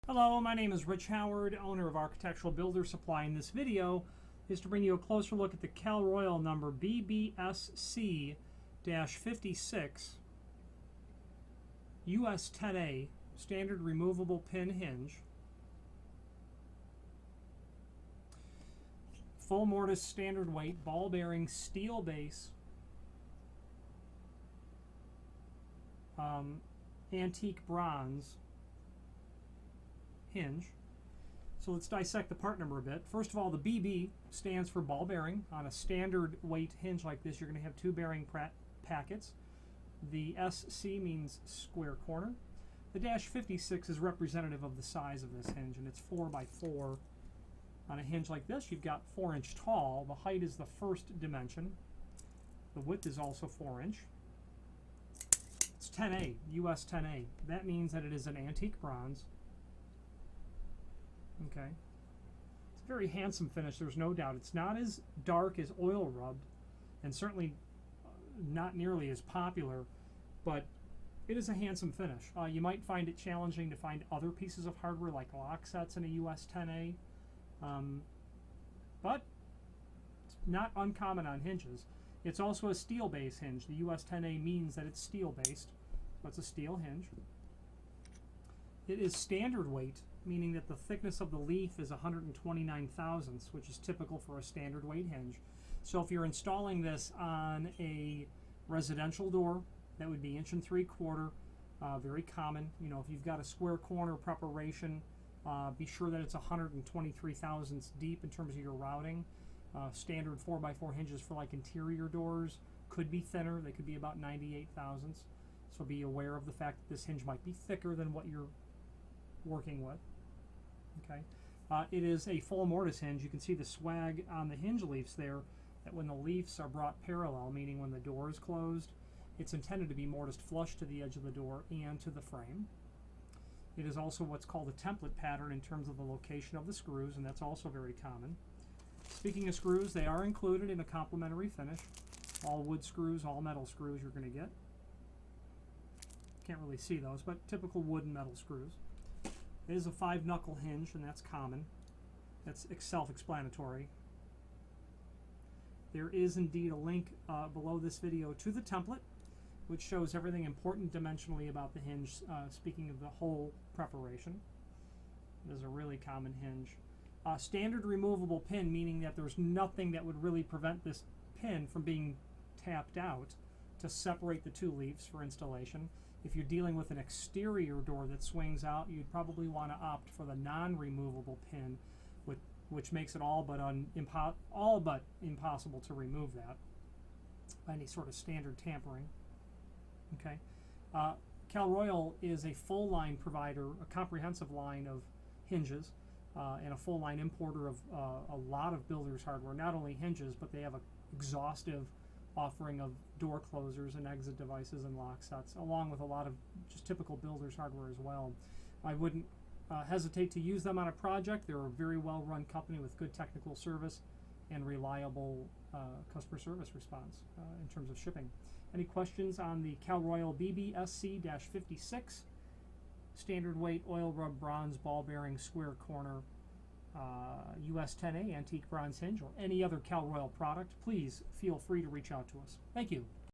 Hello, my name is Rich Howard, owner of Architectural Builder Supply, and this video is to bring you a closer look at the Cal-Royal number BBSC-56-US10A standard removable pin hinge, full mortise standard weight, ball bearing steel base, antique bronze hinge. So let's dissect the part number a bit. First of all, the BB stands for ball bearing. On a standard weight hinge like this, you're going to have two bearing packets. The SC means square corner. The -56 is representative of the size of this hinge, and it's 4x4. On a hinge like this, you've got 4-inch tall. The height is the first dimension. The width is also 4-inch. It's 10A, US 10A. That means that it is an antique bronze. Okay, it's a very handsome finish, there's no doubt. It's not as dark as oil rubbed, and certainly not nearly as popular, but it is a handsome finish. You might find it challenging to find other pieces of hardware like lock sets in a US 10A, but it's not uncommon on hinges. It's also a steel base hinge. The US 10A means that it's steel based, so it's a steel hinge. It is standard weight, meaning that the thickness of the leaf is 129 thousandths, which is typical for a standard weight hinge. So if you're installing this on a residential door, that would be 1 3/4, very common. You know, if you've got a square corner preparation, be sure that it's 123 thousandths deep in terms of your routing. Standard 4x4 hinges for like interior doors could be thinner. They could be about 98 thousandths. So be aware of the fact that this hinge might be thicker than what you're working with. Okay, it is a full mortise hinge. You can see the swag on the hinge leaves there, that when the leaves are brought parallel, meaning when the door is closed, it's intended to be mortised flush to the edge of the door and to the frame. It is also what's called a template pattern in terms of the location of the screws, and that's also very common. Speaking of screws, they are included in a complementary finish. All wood screws, all metal screws you're going to get. Can't really see those, but typical wood and metal screws. It is a 5-knuckle hinge, and that's common. That's self-explanatory. There is indeed a link below this video to the template, which shows everything important dimensionally about the hinge, speaking of the whole preparation. It is a really common hinge. Standard removable pin, meaning that there's nothing that would really prevent this pin from being tapped out to separate the two leaves for installation. If you're dealing with an exterior door that swings out, you'd probably want to opt for the non-removable pin, which makes it all but impossible to remove that by any sort of standard tampering. Okay, Cal-Royal is a full line provider, a comprehensive line of hinges, and a full line importer of a lot of builders' hardware. Not only hinges, but they have an exhaustive offering of door closers and exit devices and lock sets, along with a lot of just typical builder's hardware as well. I wouldn't hesitate to use them on a project. They're a very well run company with good technical service and reliable customer service response in terms of shipping. Any questions on the Cal-Royal BBSC-56 standard weight oil rub bronze ball bearing square corner US 10A antique bronze hinge, or any other Cal-Royal product, please feel free to reach out to us. Thank you.